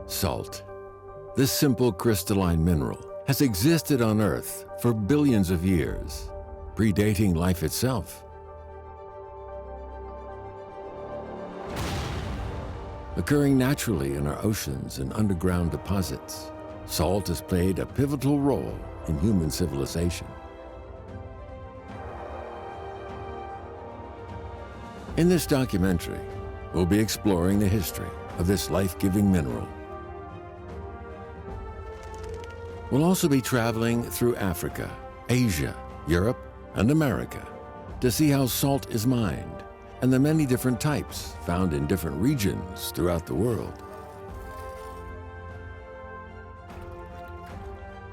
Salt. This simple crystalline mineral has existed on Earth for billions of years, predating life itself. Occurring naturally in our oceans and underground deposits, salt has played a pivotal role in human civilization. In this documentary, we'll be exploring the history of this life-giving mineral. We'll also be traveling through Africa, Asia, Europe, and America to see how salt is mined and the many different types found in different regions throughout the world.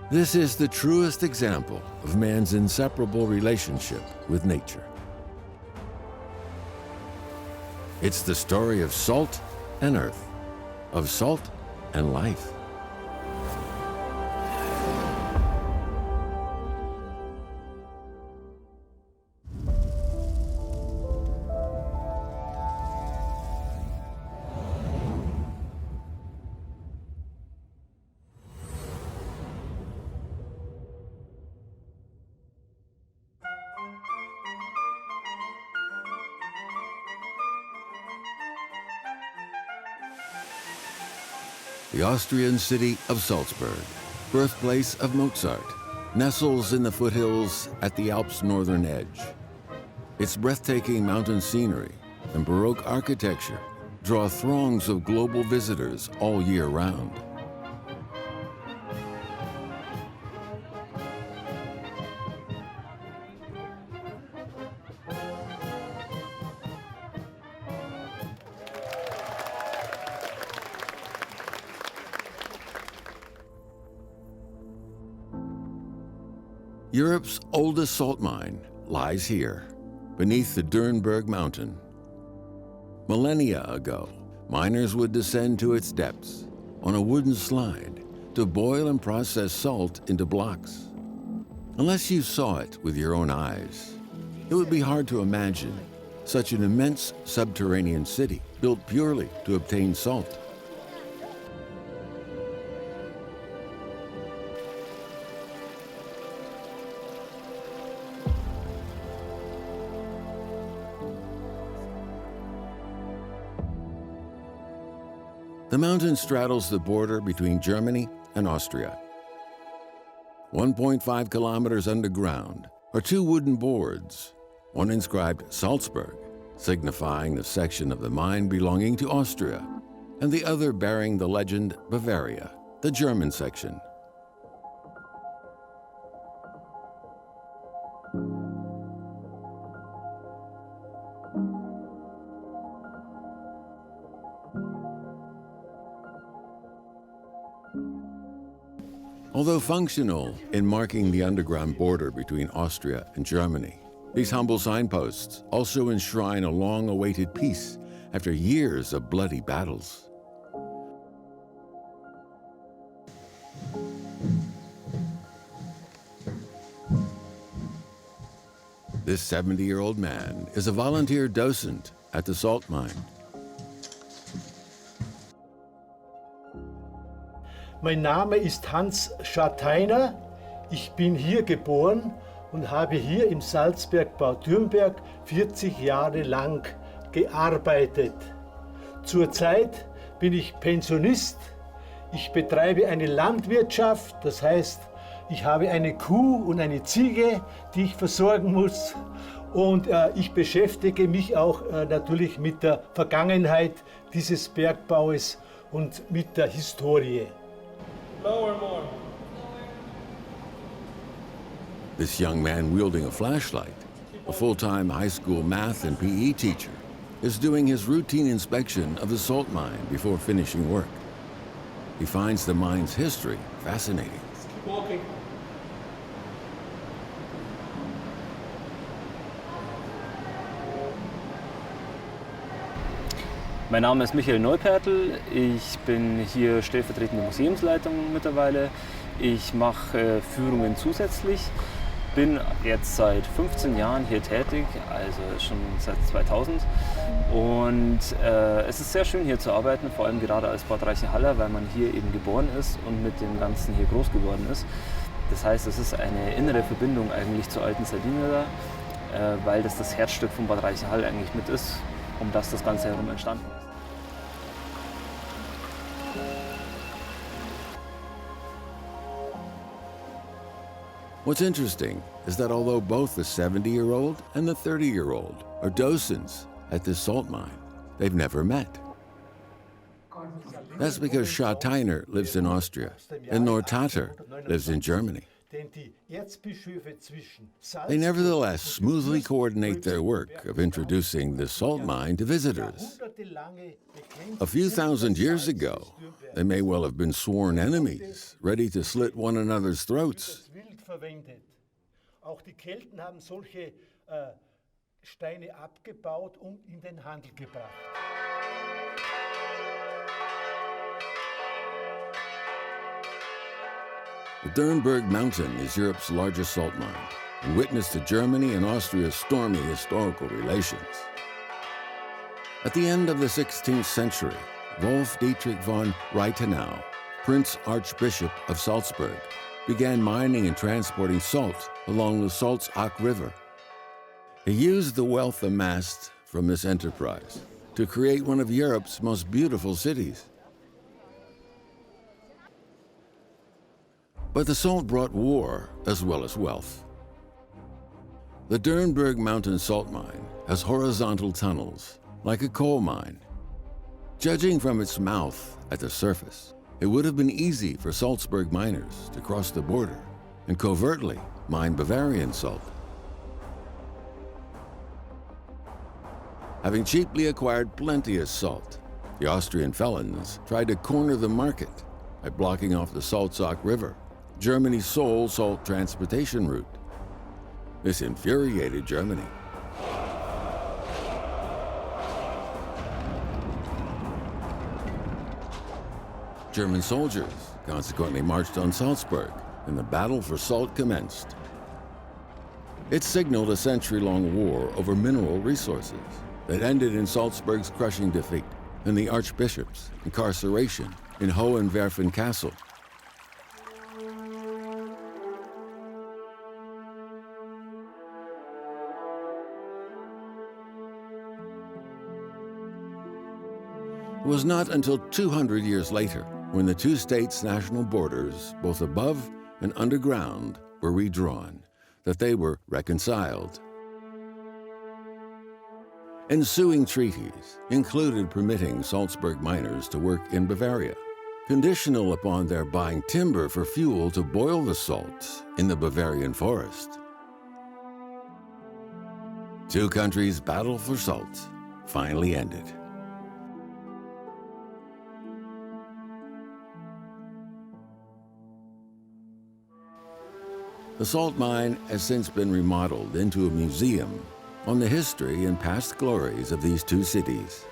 This is the truest example of man's inseparable relationship with nature. It's the story of salt and earth, of salt and life. The Austrian city of Salzburg, birthplace of Mozart, nestles in the foothills at the Alps' northern edge. Its breathtaking mountain scenery and Baroque architecture draw throngs of global visitors all year round. Europe's oldest salt mine lies here, beneath the Dürrnberg Mountain. Millennia ago, miners would descend to its depths on a wooden slide to boil and process salt into blocks. Unless you saw it with your own eyes, it would be hard to imagine such an immense subterranean city built purely to obtain salt. The mountain straddles the border between Germany and Austria. 1.5 kilometers underground are two wooden boards, one inscribed Salzburg, signifying the section of the mine belonging to Austria, and the other bearing the legend Bavaria, the German section. Although functional in marking the underground border between Austria and Germany, these humble signposts also enshrine a long-awaited peace after years of bloody battles. This 70-year-old man is a volunteer docent at the salt mine. Mein Name ist Hans Scharteiner. Ich bin hier geboren und habe hier im Salzbergbau Dürrnberg 40 Jahre lang gearbeitet. Zurzeit bin ich Pensionist. Ich betreibe eine Landwirtschaft, das heißt, ich habe eine Kuh und eine Ziege, die ich versorgen muss. Und ich beschäftige mich auch natürlich mit der Vergangenheit dieses Bergbaues und mit der Historie. Lower more. This young man wielding a flashlight, a full-time high school math and PE teacher, is doing his routine inspection of the salt mine before finishing work. He finds the mine's history fascinating. Let's keep walking. Mein Name ist Michael Neupertl, ich bin hier stellvertretende Museumsleitung mittlerweile. Ich mache Führungen zusätzlich bin jetzt seit 15 Jahren hier tätig, also schon seit 2000. Und es ist sehr schön hier zu arbeiten, vor allem gerade als Bad-Reichenhaller, weil man hier eben geboren ist und mit dem Ganzen hier groß geworden ist. Das heißt, es ist eine innere Verbindung eigentlich zur alten Sardiner da, weil das Herzstück von Bad Reichenhall eigentlich mit ist, um das Ganze herum entstanden ist. What's interesting is that although both the 70-year-old and the 30-year-old are docents at this salt mine, they've never met. That's because Scharteiner lives in Austria and Nortater lives in Germany. They nevertheless smoothly coordinate their work of introducing the salt mine to visitors. A few thousand years ago, they may well have been sworn enemies, ready to slit one another's throats. Auch die Kelten haben solche Steine abgebaut und in den Handel gebracht. The Dürrnberg Mountain is Europe's largest salt mine and witness to Germany and Austria's stormy historical relations. At the end of the 16th century, Wolf Dietrich von Reithenau, Prince Archbishop of Salzburg, began mining and transporting salt along the Salzach River. He used the wealth amassed from this enterprise to create one of Europe's most beautiful cities. But the salt brought war as well as wealth. The Dürrnberg Mountain salt mine has horizontal tunnels, like a coal mine. Judging from its mouth at the surface, it would have been easy for Salzburg miners to cross the border and covertly mine Bavarian salt. Having cheaply acquired plenteous salt, the Austrian felons tried to corner the market by blocking off the Salzach River, Germany's sole salt transportation route. This infuriated Germany. German soldiers consequently marched on Salzburg, and the battle for salt commenced. It signaled a century-long war over mineral resources that ended in Salzburg's crushing defeat and the Archbishop's incarceration in Hohenwerfen Castle. It was not until 200 years later, when the two states' national borders, both above and underground, were redrawn, that they were reconciled. Ensuing treaties included permitting Salzburg miners to work in Bavaria, conditional upon their buying timber for fuel to boil the salt in the Bavarian forest. Two countries' battle for salt finally ended. The salt mine has since been remodeled into a museum on the history and past glories of these two cities.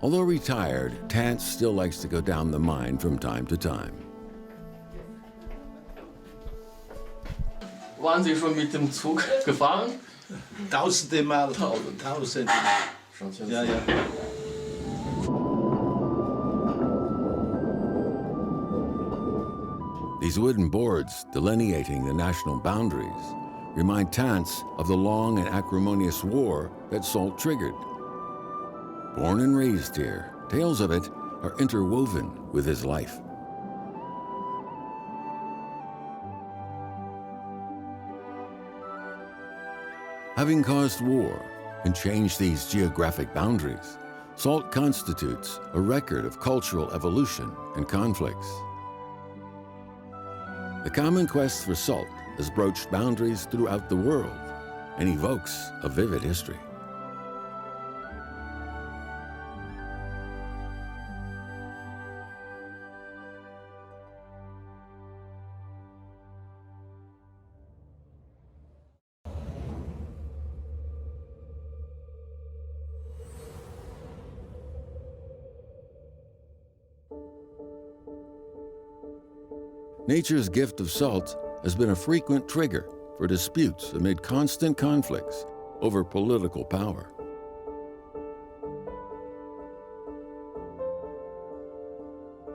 Although retired, Tantz still likes to go down the mine from time to time. Waren Sie schon mit dem Zug gefahren? Tausende Mal. Tausende. Ja, ja. These wooden boards delineating the national boundaries remind Tantz of the long and acrimonious war that salt triggered. Born and raised here, tales of it are interwoven with his life. Having caused war and changed these geographic boundaries, salt constitutes a record of cultural evolution and conflicts. The common quest for salt has broached boundaries throughout the world and evokes a vivid history. nature's gift of salt has been a frequent trigger for disputes amid constant conflicts over political power.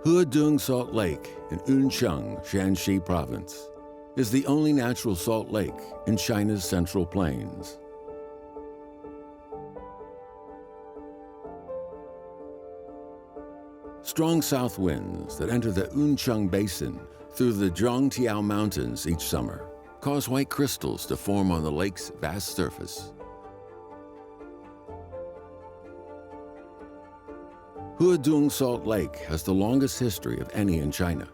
Huadong Salt Lake in Yuncheng, Shanxi Province, is the only natural salt lake in China's Central Plains. Strong south winds that enter the Yuncheng Basin through the Zhangtiao Mountains each summer cause white crystals to form on the lake's vast surface. Huadong Salt Lake has the longest history of any in China.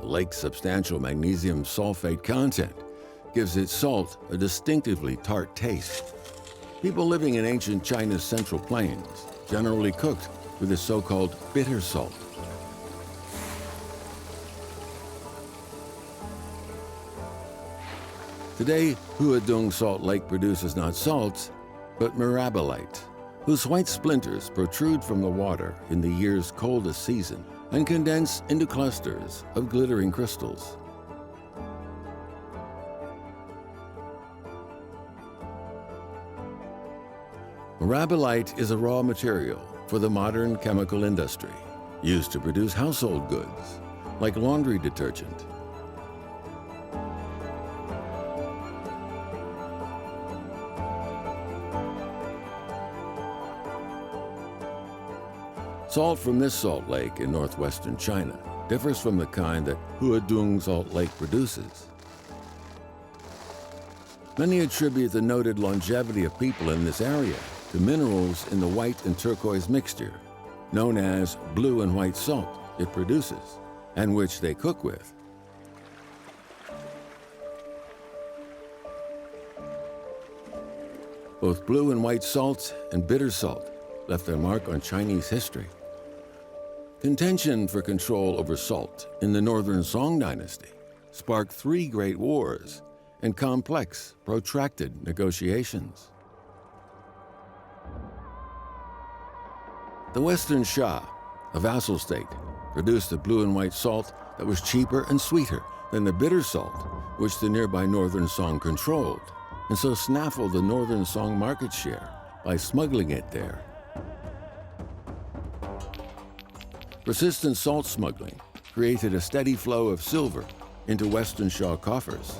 The lake's substantial magnesium sulfate content gives its salt a distinctively tart taste. People living in ancient China's Central Plains generally cooked with this so-called bitter salt. Today, Huadong Salt Lake produces not salt, but mirabilite, whose white splinters protrude from the water in the year's coldest season and condense into clusters of glittering crystals. Mirabilite is a raw material for the modern chemical industry, used to produce household goods, like laundry detergent. Salt from this salt lake in northwestern China differs from the kind that Huadong Salt Lake produces. Many attribute the noted longevity of people in this area to minerals in the white and turquoise mixture, known as blue and white salt, it produces, and which they cook with. Both blue and white salt and bitter salt left their mark on Chinese history. Contention for control over salt in the Northern Song dynasty sparked 3 great wars and complex, protracted negotiations. The Western Shah, a vassal state, produced a blue and white salt that was cheaper and sweeter than the bitter salt which the nearby Northern Song controlled, and so snaffled the Northern Song market share by smuggling it there. Persistent salt smuggling created a steady flow of silver into Western Shah coffers.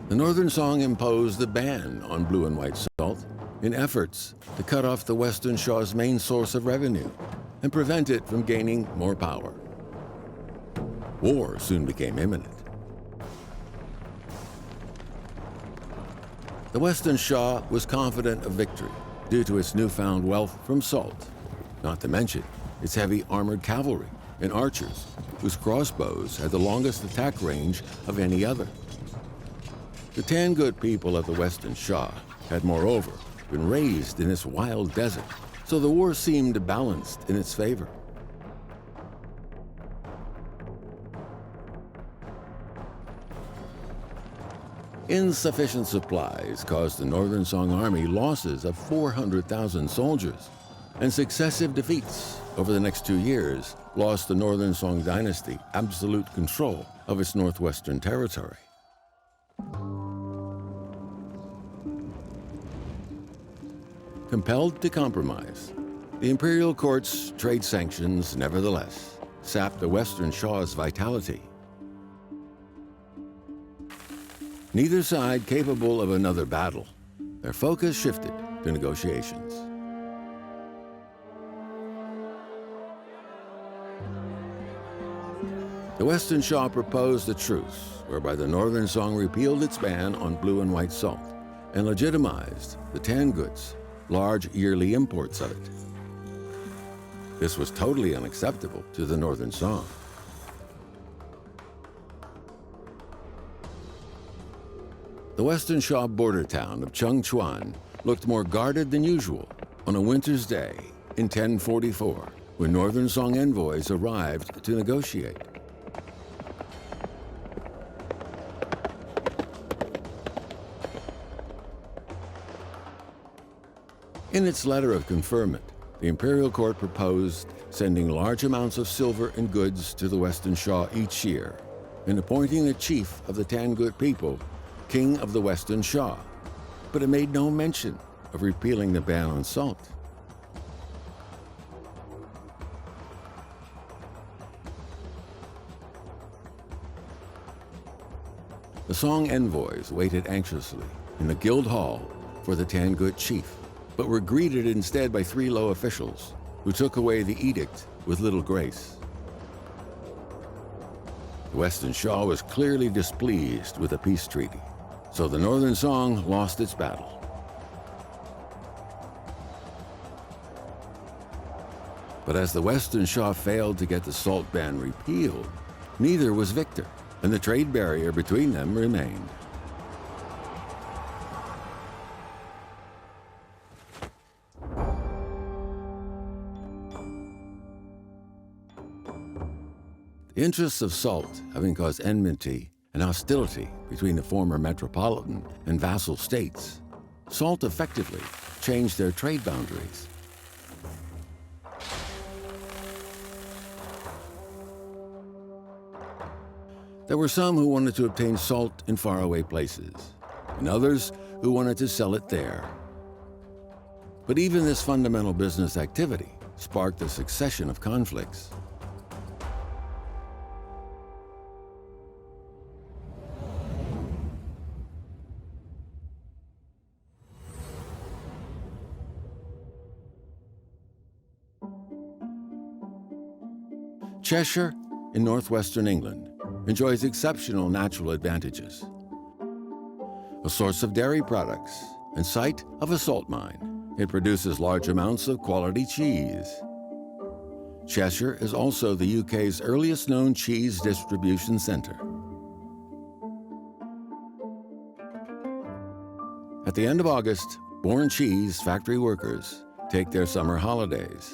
The Northern Song imposed a ban on blue and white salt in efforts to cut off the Western Shah's main source of revenue and prevent it from gaining more power. War soon became imminent. The Western Shah was confident of victory due to its newfound wealth from salt, not to mention its heavy armored cavalry and archers, whose crossbows had the longest attack range of any other. The Tangut people of the Western Shah had, moreover, been raised in this wild desert, so the war seemed balanced in its favor. Insufficient supplies caused the Northern Song army losses of 400,000 soldiers, and successive defeats over the next 2 years lost the Northern Song dynasty absolute control of its northwestern territory. Compelled to compromise, the imperial court's trade sanctions nevertheless sapped the Western Shah's vitality. Neither side capable of another battle, their focus shifted to negotiations. The Western Shah proposed a truce whereby the Northern Song repealed its ban on blue and white salt and legitimized the Tangut's large yearly imports of it. This was totally unacceptable to the Northern Song. The Western Shah border town of Chengchuan looked more guarded than usual on a winter's day in 1044, when Northern Song envoys arrived to negotiate. In its letter of conferment, the imperial court proposed sending large amounts of silver and goods to the Western Shah each year and appointing the chief of the Tangut people king of the Western Shah, but it made no mention of repealing the ban on salt. The Song envoys waited anxiously in the guild hall for the Tangut chief, but were greeted instead by 3 low officials who took away the edict with little grace. The Western Shah was clearly displeased with the peace treaty, so the Northern Song lost its battle. But as the Western Shah failed to get the salt ban repealed, neither was victor, and the trade barrier between them remained. The interests of salt having caused enmity and hostility between the former metropolitan and vassal states, salt effectively changed their trade boundaries. There were some who wanted to obtain salt in faraway places, and others who wanted to sell it there. But even this fundamental business activity sparked a succession of conflicts. Cheshire, in northwestern England, enjoys exceptional natural advantages. A source of dairy products and site of a salt mine, it produces large amounts of quality cheese. Cheshire is also the UK's earliest known cheese distribution centre. At the end of August, Bourne cheese factory workers take their summer holidays.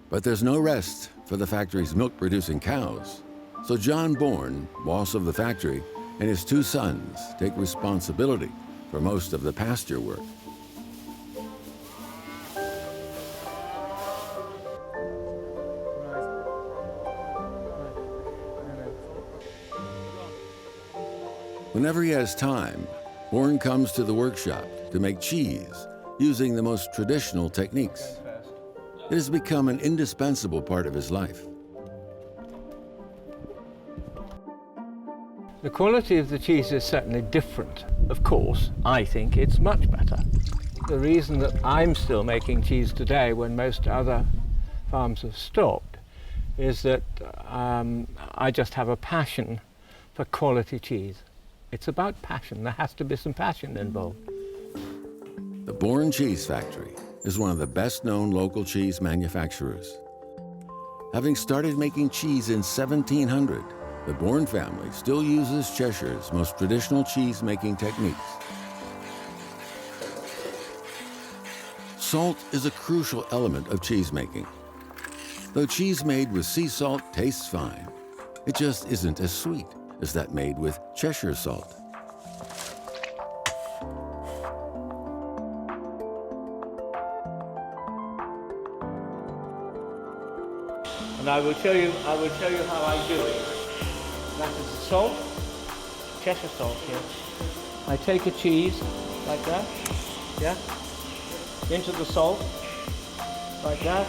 But there's no rest for the factory's milk-producing cows. So John Bourne, boss of the factory, and his 2 sons take responsibility for most of the pasture work. Whenever he has time, Bourne comes to the workshop to make cheese using the most traditional techniques. It has become an indispensable part of his life. The quality of the cheese is certainly different. Of course, I think it's much better. The reason that I'm still making cheese today when most other farms have stopped is that I just have a passion for quality cheese. It's about passion. There has to be some passion involved. The Bourne Cheese Factory is one of the best-known local cheese manufacturers. Having started making cheese in 1700, the Bourne family still uses Cheshire's most traditional cheese-making techniques. Salt is a crucial element of cheese making. Though cheese made with sea salt tastes fine, it just isn't as sweet as that made with Cheshire salt. And I will show you how I do it. That is the salt, Cheshire salt here. I take a cheese like that, yeah, into the salt, like that.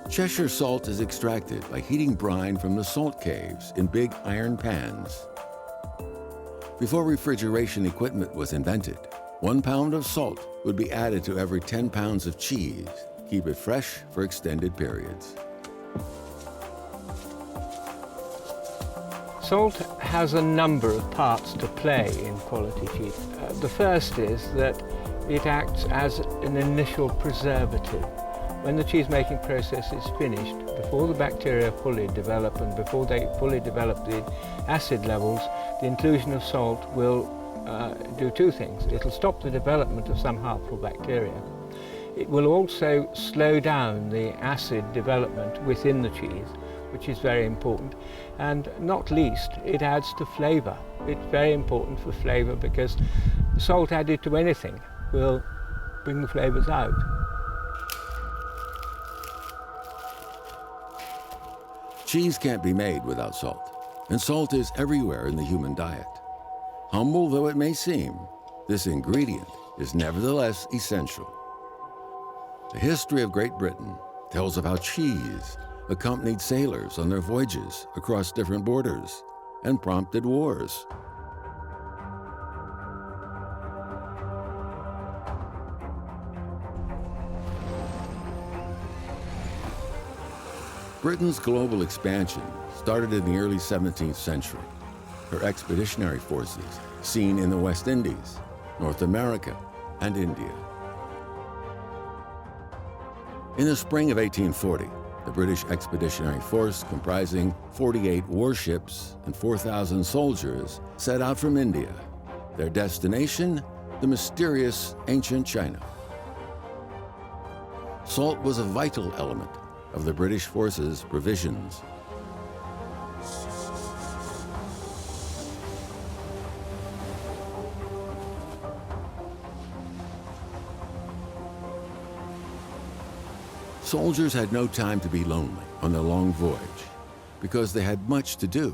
Cheshire salt is extracted by heating brine from the salt caves in big iron pans. Before refrigeration equipment was invented, 1 pound of salt would be added to every 10 pounds of cheese, keep it fresh for extended periods. Salt has a number of parts to play in quality cheese. The first is that it acts as an initial preservative. When the cheese-making process is finished, before the bacteria fully develop and before they fully develop the acid levels, the inclusion of salt will do 2 things. It'll stop the development of some harmful bacteria. It will also slow down the acid development within the cheese, which is very important. And not least, it adds to flavour. It's very important for flavour because salt added to anything will bring the flavours out. Cheese can't be made without salt, and salt is everywhere in the human diet. Humble though it may seem, this ingredient is nevertheless essential. The history of Great Britain tells of how cheese accompanied sailors on their voyages across different borders and prompted wars. Britain's global expansion started in the early 17th century. Her expeditionary forces seen in the West Indies, North America, and India. In the spring of 1840, the British Expeditionary Force, comprising 48 warships and 4,000 soldiers, set out from India. Their destination, the mysterious ancient China. Salt was a vital element of the British forces' provisions. Soldiers had no time to be lonely on their long voyage because they had much to do.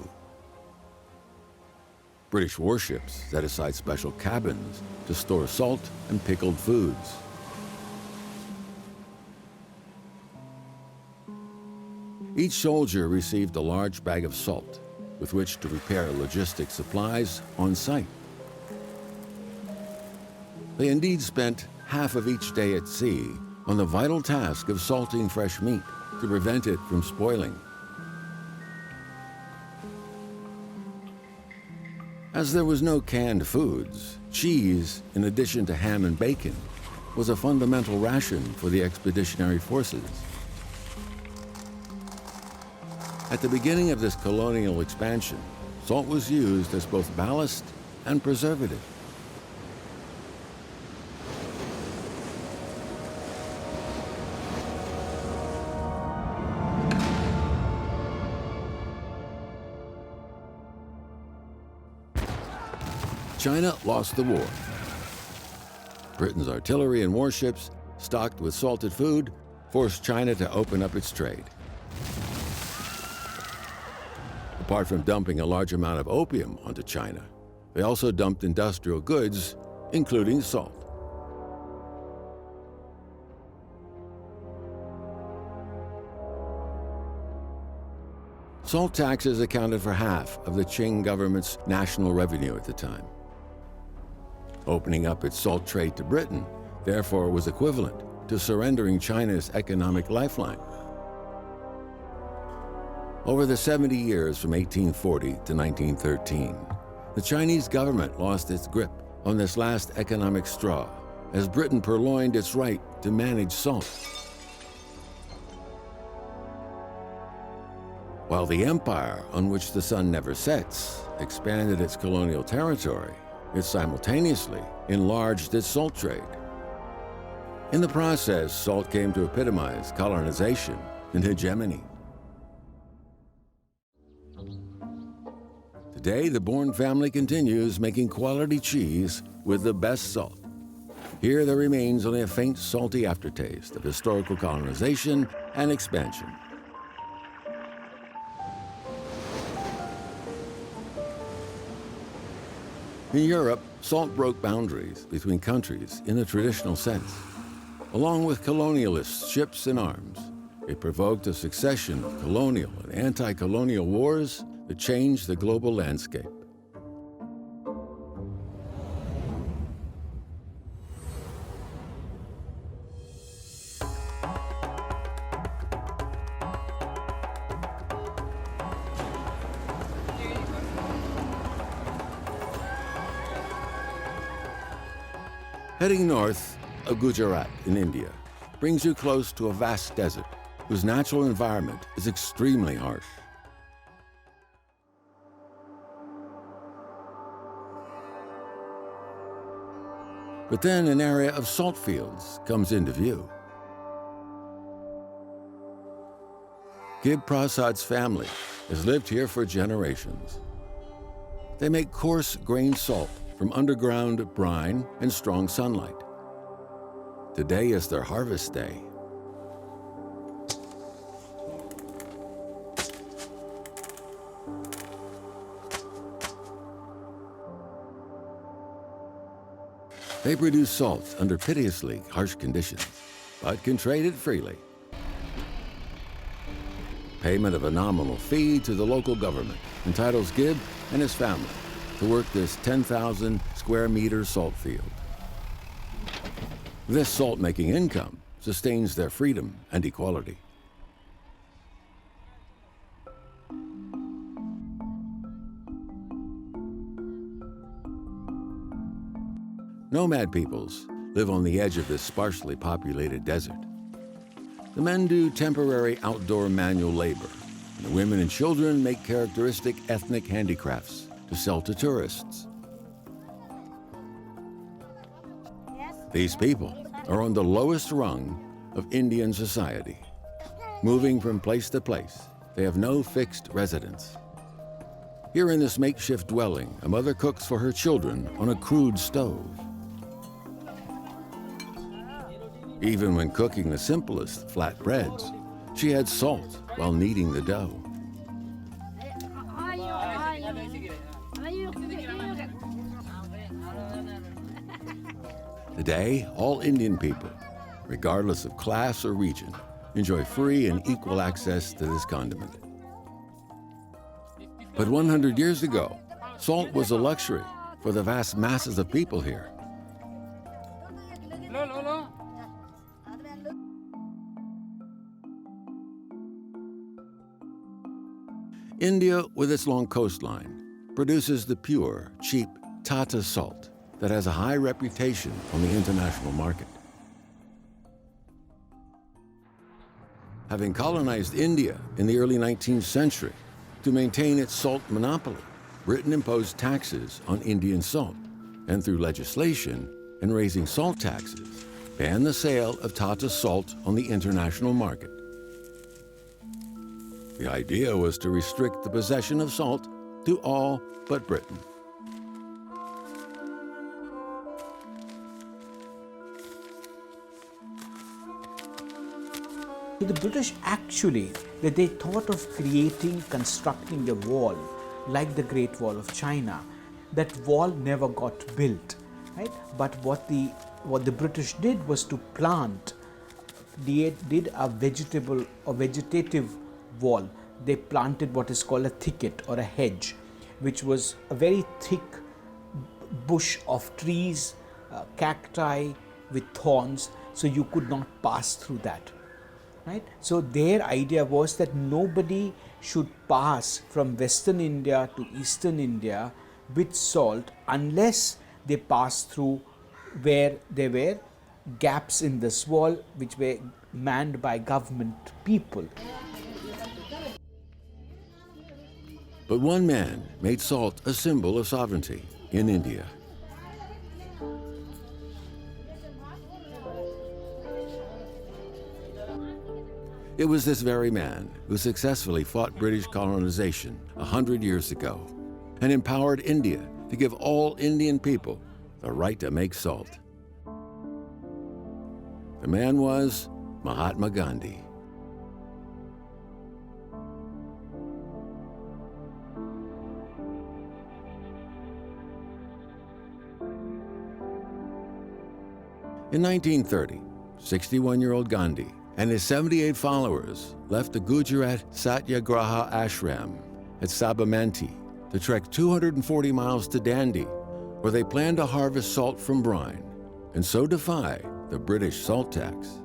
British warships set aside special cabins to store salt and pickled foods. Each soldier received a large bag of salt with which to prepare logistic supplies on site. They indeed spent half of each day at sea on the vital task of salting fresh meat to prevent it from spoiling. As there was no canned foods, cheese, in addition to ham and bacon, was a fundamental ration for the expeditionary forces. At the beginning of this colonial expansion, salt was used as both ballast and preservative. China lost the war. Britain's artillery and warships, stocked with salted food, forced China to open up its trade. Apart from dumping a large amount of opium onto China, they also dumped industrial goods, including salt. Salt taxes accounted for half of the Qing government's national revenue at the time. Opening up its salt trade to Britain, therefore, was equivalent to surrendering China's economic lifeline. Over the 70 years from 1840 to 1913, the Chinese government lost its grip on this last economic straw as Britain purloined its right to manage salt. While the empire on which the sun never sets expanded its colonial territory, it simultaneously enlarged its salt trade. In the process, salt came to epitomize colonization and hegemony. Today, the Bourne family continues making quality cheese with the best salt. Here, there remains only a faint salty aftertaste of historical colonization and expansion. In Europe, salt broke boundaries between countries in the traditional sense. Along with colonialist ships and arms, it provoked a succession of colonial and anti-colonial wars that changed the global landscape. Heading north of Gujarat in India brings you close to a vast desert whose natural environment is extremely harsh. But then an area of salt fields comes into view. Gib Prasad's family has lived here for generations. They make coarse grain salt from underground brine and strong sunlight. Today is their harvest day. They produce salt under piteously harsh conditions, but can trade it freely. Payment of a nominal fee to the local government entitles Gib and his family to work this 10,000 square meter salt field. This salt-making income sustains their freedom and equality. Nomad peoples live on the edge of this sparsely populated desert. The men do temporary outdoor manual labor, and the women and children make characteristic ethnic handicrafts to sell to tourists. These people are on the lowest rung of Indian society. Moving from place to place, they have no fixed residence. Here in this makeshift dwelling, a mother cooks for her children on a crude stove. Even when cooking the simplest flatbreads, she adds salt while kneading the dough. Today, all Indian people, regardless of class or region, enjoy free and equal access to this condiment. But 100 years ago, salt was a luxury for the vast masses of people here. India, with its long coastline, produces the pure, cheap Tata salt that has a high reputation on the international market. Having colonized India in the early 19th century, to maintain its salt monopoly, Britain imposed taxes on Indian salt, and through legislation and raising salt taxes, banned the sale of Tata salt on the international market. The idea was to restrict the possession of salt to all but Britain. The British actually, they thought of constructing a wall like the Great Wall of China. That wall never got built, right? But what the British did was to plant. They did a vegetative wall. They planted what is called a thicket or a hedge, which was a very thick bush of trees, cacti with thorns, so you could not pass through that. Right? So their idea was that nobody should pass from Western India to Eastern India with salt unless they passed through where there were gaps in this wall which were manned by government people. But one man made salt a symbol of sovereignty in India. It was this very man who successfully fought British colonization 100 years ago and empowered India to give all Indian people the right to make salt. The man was Mahatma Gandhi. In 1930, 61-year-old Gandhi and his 78 followers left the Gujarat Satyagraha ashram at Sabarmati to trek 240 miles to Dandi, where they planned to harvest salt from brine and so defy the British salt tax.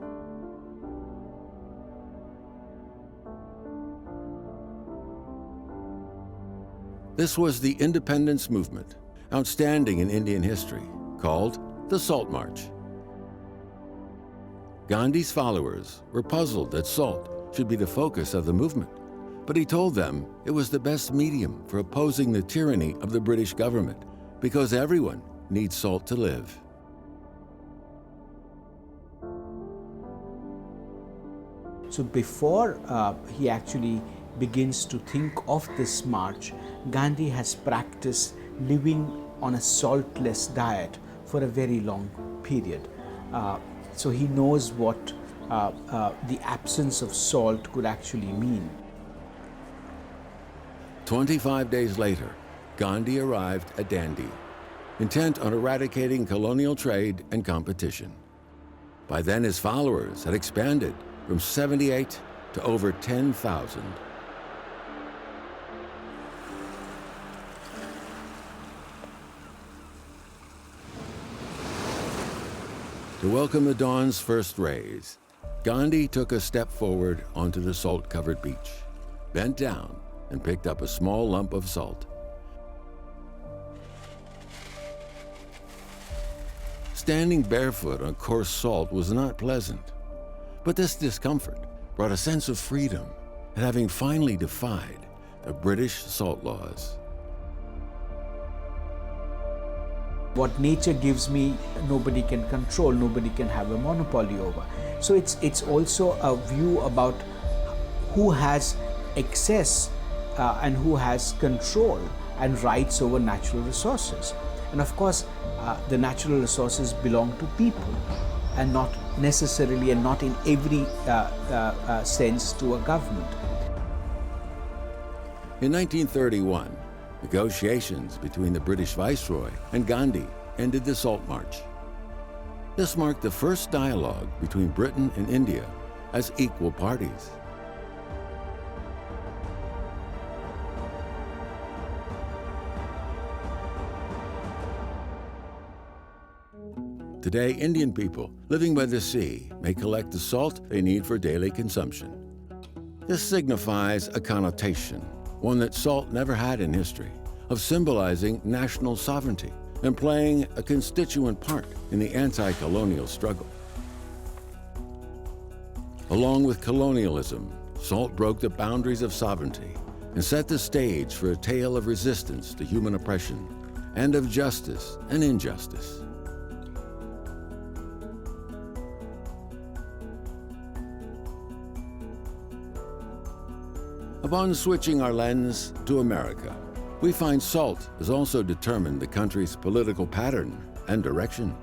This was the independence movement, outstanding in Indian history, called the Salt March. Gandhi's followers were puzzled that salt should be the focus of the movement, but he told them it was the best medium for opposing the tyranny of the British government because everyone needs salt to live. So before he actually begins to think of this march, Gandhi has practiced living on a saltless diet for a very long period. So he knows what the absence of salt could actually mean. 25 days later, Gandhi arrived at Dandi, intent on eradicating colonial trade and competition. By then, his followers had expanded from 78 to over 10,000. To welcome the dawn's first rays, Gandhi took a step forward onto the salt-covered beach, bent down, and picked up a small lump of salt. Standing barefoot on coarse salt was not pleasant, but this discomfort brought a sense of freedom at having finally defied the British salt laws. What nature gives me, nobody can control, nobody can have a monopoly over. So it's also a view about who has excess and who has control and rights over natural resources. And of course, the natural resources belong to people and not necessarily and not in every sense to a government. In 1931, negotiations between the British Viceroy and Gandhi ended the Salt March. This marked the first dialogue between Britain and India as equal parties. Today, Indian people living by the sea may collect the salt they need for daily consumption. This signifies a connotation, one that salt never had in history, of symbolizing national sovereignty and playing a constituent part in the anti-colonial struggle. Along with colonialism, salt broke the boundaries of sovereignty and set the stage for a tale of resistance to human oppression and of justice and injustice. Upon switching our lens to America, we find salt has also determined the country's political pattern and direction.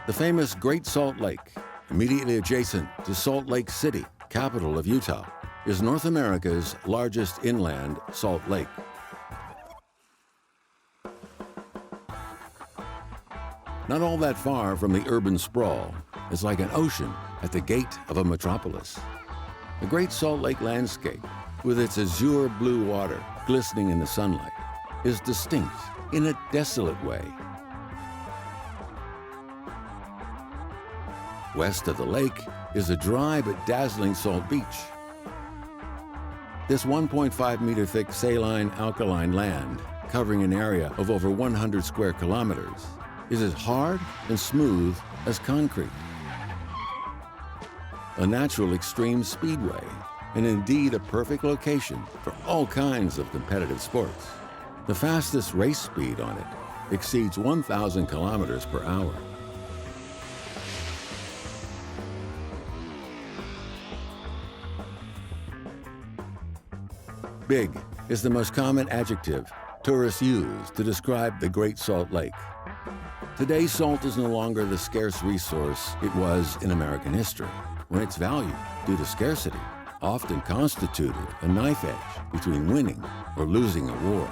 The famous Great Salt Lake, immediately adjacent to Salt Lake City, capital of Utah, is North America's largest inland salt lake. Not all that far from the urban sprawl, it's like an ocean at the gate of a metropolis. The Great Salt Lake landscape, with its azure blue water glistening in the sunlight, is distinct in a desolate way. West of the lake is a dry but dazzling salt beach. This 1.5 meter thick saline alkaline land, covering an area of over 100 square kilometers, is as hard and smooth as concrete. A natural extreme speedway, and indeed a perfect location for all kinds of competitive sports. The fastest race speed on it exceeds 1,000 kilometers per hour. Big is the most common adjective tourists use to describe the Great Salt Lake. Today, salt is no longer the scarce resource it was in American history, when its value, due to scarcity, often constituted a knife edge between winning or losing a war.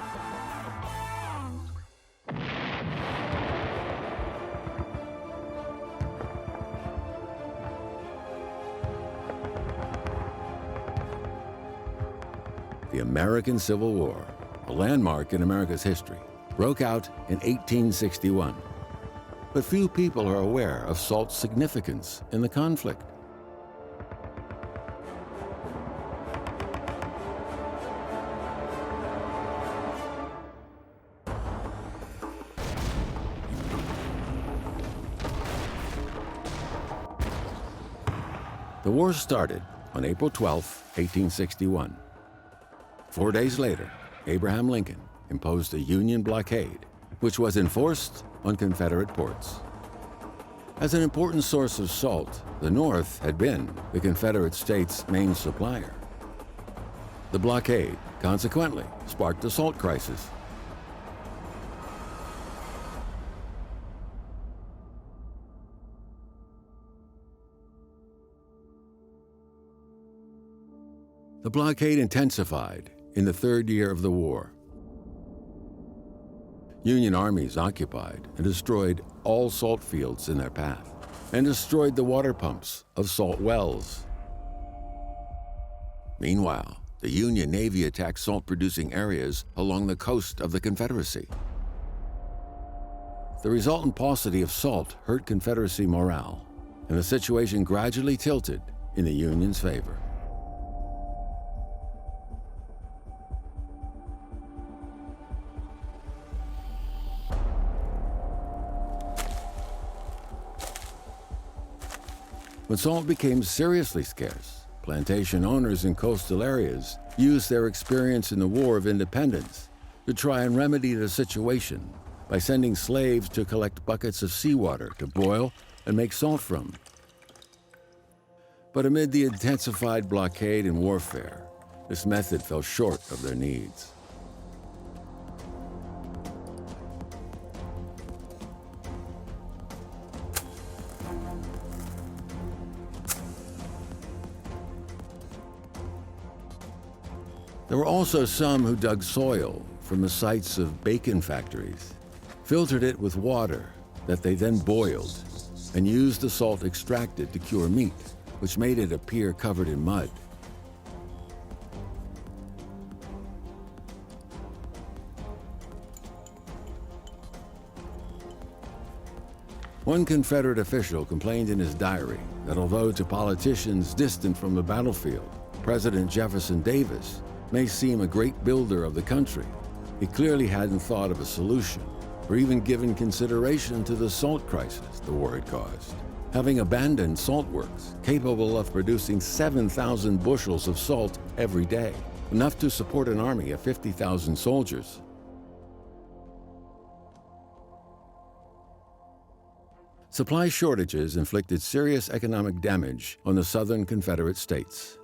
The American Civil War, a landmark in America's history, broke out in 1861. But few people are aware of salt's significance in the conflict. The war started on April 12, 1861. 4 days later, Abraham Lincoln imposed a Union blockade, which was enforced on Confederate ports. As an important source of salt, the North had been the Confederate States' main supplier. The blockade, consequently, sparked a salt crisis. The blockade intensified in the third year of the war. Union armies occupied and destroyed all salt fields in their path and destroyed the water pumps of salt wells. Meanwhile, the Union Navy attacked salt-producing areas along the coast of the Confederacy. The resultant paucity of salt hurt Confederacy morale, and the situation gradually tilted in the Union's favor. When salt became seriously scarce, plantation owners in coastal areas used their experience in the War of Independence to try and remedy the situation by sending slaves to collect buckets of seawater to boil and make salt from. But amid the intensified blockade and warfare, this method fell short of their needs. There were also some who dug soil from the sites of bacon factories, filtered it with water that they then boiled, and used the salt extracted to cure meat, which made it appear covered in mud. One Confederate official complained in his diary that although to politicians distant from the battlefield, President Jefferson Davis may seem a great builder of the country, he clearly hadn't thought of a solution or even given consideration to the salt crisis the war had caused, having abandoned salt works capable of producing 7,000 bushels of salt every day, enough to support an army of 50,000 soldiers. Supply shortages inflicted serious economic damage on the southern Confederate states.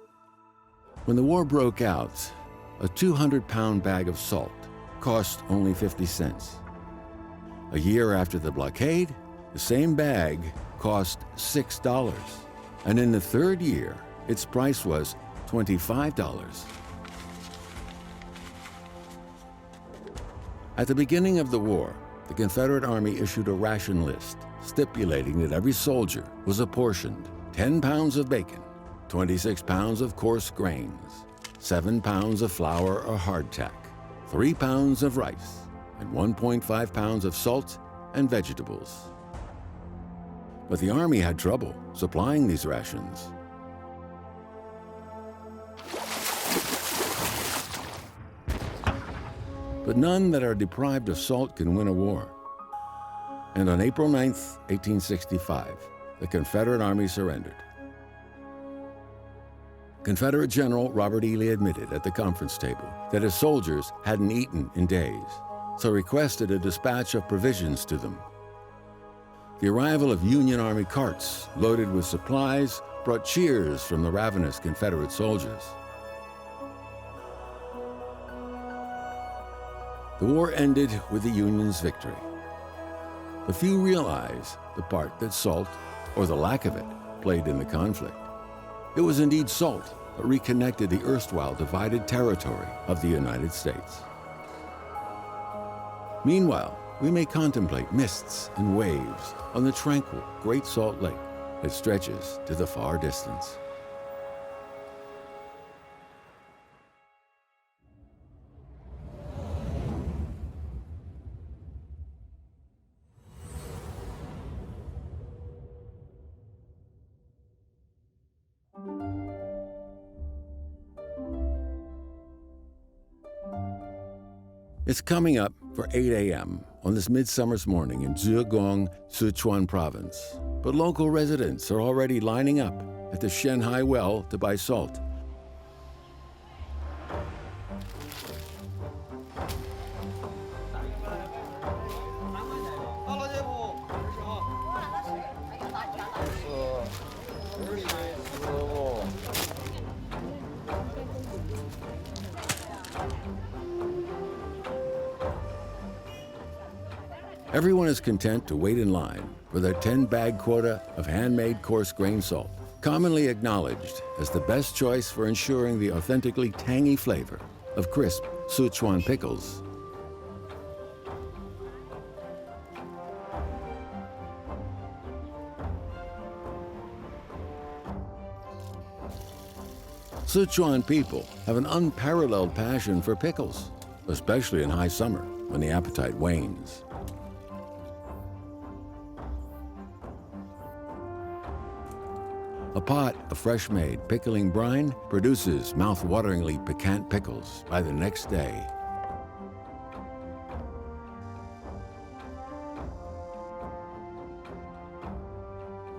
When the war broke out, a 200-pound bag of salt cost only 50 cents. A year after the blockade, the same bag cost $6. And in the third year, its price was $25. At the beginning of the war, the Confederate Army issued a ration list stipulating that every soldier was apportioned 10 pounds of bacon, 26 pounds of coarse grains, 7 pounds of flour or hardtack, 3 pounds of rice, and 1.5 pounds of salt and vegetables. But the Army had trouble supplying these rations. But none that are deprived of salt can win a war. And on April 9, 1865, the Confederate Army surrendered. Confederate General Robert E. Lee admitted at the conference table that his soldiers hadn't eaten in days, so requested a dispatch of provisions to them. The arrival of Union Army carts loaded with supplies brought cheers from the ravenous Confederate soldiers. The war ended with the Union's victory. But few realize the part that salt, or the lack of it, played in the conflict. It was indeed salt that reconnected the erstwhile divided territory of the United States. Meanwhile, we may contemplate mists and waves on the tranquil Great Salt Lake that stretches to the far distance. It's coming up for 8 a.m. on this midsummer's morning in Zhejiang, Sichuan province. But local residents are already lining up at the Shanghai well to buy salt. Everyone is content to wait in line for their 10-bag quota of handmade coarse grain salt, commonly acknowledged as the best choice for ensuring the authentically tangy flavor of crisp Sichuan pickles. Sichuan people have an unparalleled passion for pickles, especially in high summer when the appetite wanes. A pot of fresh-made pickling brine produces mouth-wateringly piquant pickles by the next day.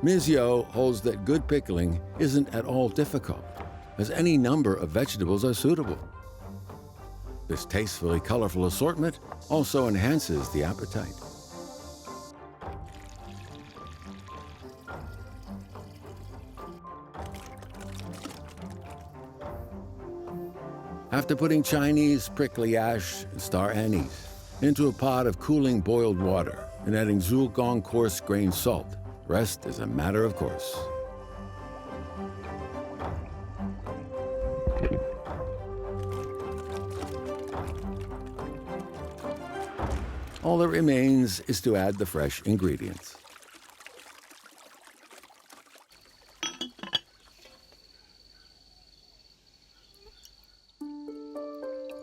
Ms. Yo holds that good pickling isn't at all difficult, as any number of vegetables are suitable. This tastefully colorful assortment also enhances the appetite. After putting Chinese prickly ash and star anise into a pot of cooling boiled water and adding Zhuogong coarse grain salt, rest is a matter of course. All that remains is to add the fresh ingredients.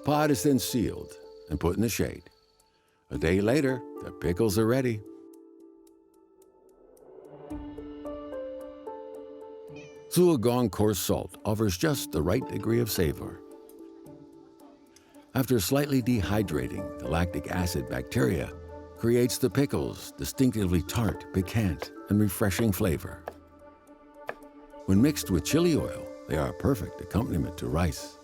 The pot is then sealed and put in the shade. A day later, the pickles are ready. Zhuogong coarse salt offers just the right degree of savor. After slightly dehydrating, the lactic acid bacteria creates the pickles' distinctively tart, piquant, and refreshing flavor. When mixed with chili oil, they are a perfect accompaniment to rice.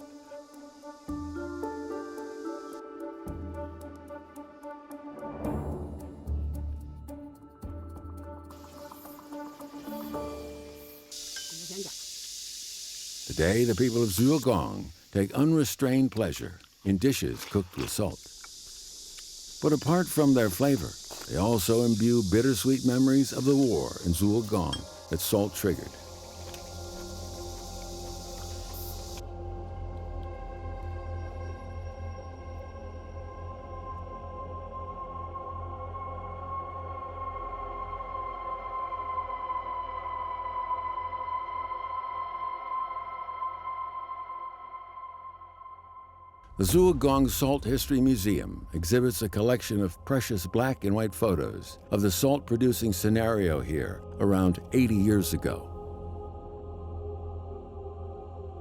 Today, the people of Zhuogong take unrestrained pleasure in dishes cooked with salt. But apart from their flavor, they also imbue bittersweet memories of the war in Zhuogong that salt triggered. The Zhuogong Salt History Museum exhibits a collection of precious black and white photos of the salt-producing scenario here around 80 years ago.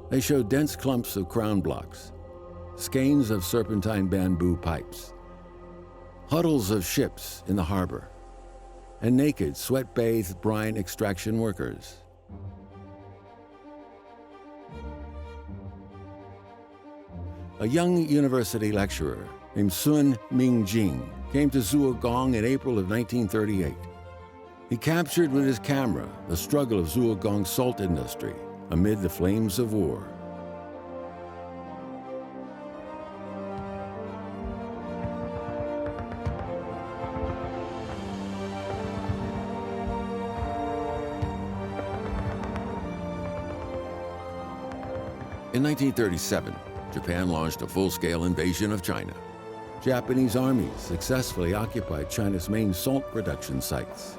They show dense clumps of crown blocks, skeins of serpentine bamboo pipes, huddles of ships in the harbor, and naked, sweat-bathed brine extraction workers. A young university lecturer named Sun Mingjing came to Zhuogong in April of 1938. He captured with his camera the struggle of Zhuogong's salt industry amid the flames of war. In 1937, Japan launched a full-scale invasion of China. Japanese armies successfully occupied China's main salt production sites.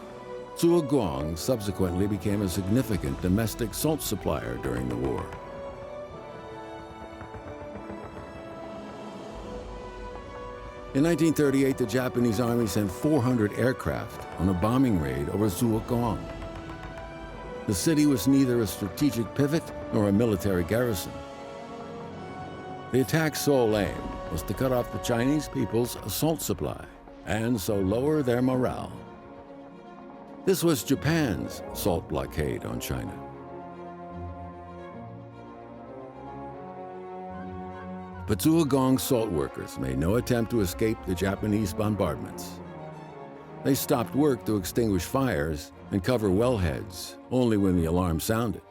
Zhuogong subsequently became a significant domestic salt supplier during the war. In 1938, the Japanese army sent 400 aircraft on a bombing raid over Zhuogong. The city was neither a strategic pivot nor a military garrison. The attack's sole aim was to cut off the Chinese people's salt supply and so lower their morale. This was Japan's salt blockade on China. But Zhuogang salt workers made no attempt to escape the Japanese bombardments. They stopped work to extinguish fires and cover wellheads only when the alarm sounded.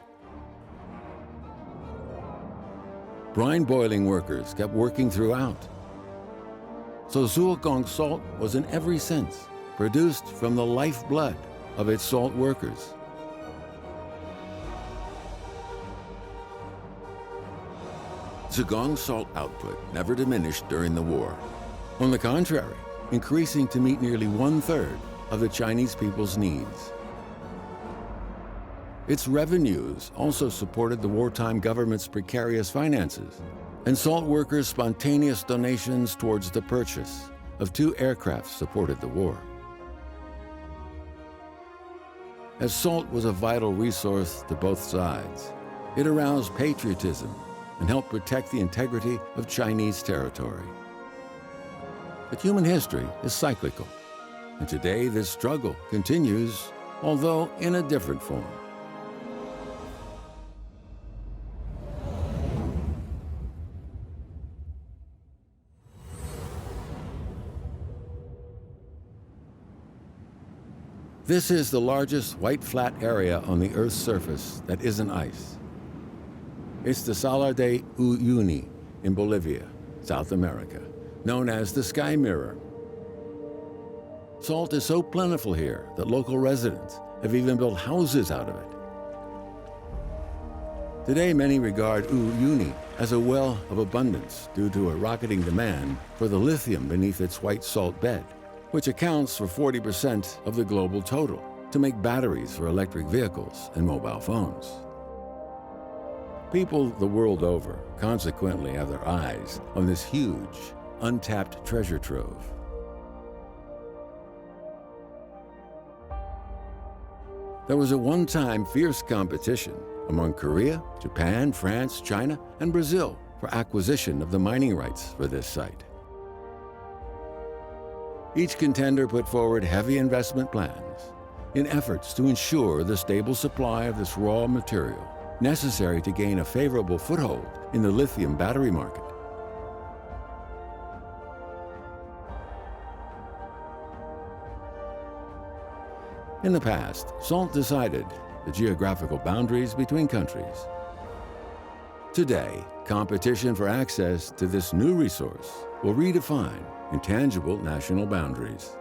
Brine boiling workers kept working throughout. So Zhuogang salt was in every sense produced from the lifeblood of its salt workers. Zhuogang salt output never diminished during the war. On the contrary, increasing to meet nearly 1/3 of the Chinese people's needs. Its revenues also supported the wartime government's precarious finances and salt workers' spontaneous donations towards the purchase of 2 aircraft supported the war. As salt was a vital resource to both sides, it aroused patriotism and helped protect the integrity of Chinese territory. But human history is cyclical, and today this struggle continues, although in a different form. This is the largest white flat area on the Earth's surface that isn't ice. It's the Salar de Uyuni in Bolivia, South America, known as the Sky Mirror. Salt is so plentiful here that local residents have even built houses out of it. Today, many regard Uyuni as a well of abundance due to a rocketing demand for the lithium beneath its white salt bed, which accounts for 40% of the global total, to make batteries for electric vehicles and mobile phones. People the world over consequently have their eyes on this huge, untapped treasure trove. There was at one time fierce competition among Korea, Japan, France, China, and Brazil for acquisition of the mining rights for this site. Each contender put forward heavy investment plans in efforts to ensure the stable supply of this raw material necessary to gain a favorable foothold in the lithium battery market. In the past, salt decided the geographical boundaries between countries. Today, competition for access to this new resource will redefine intangible national boundaries.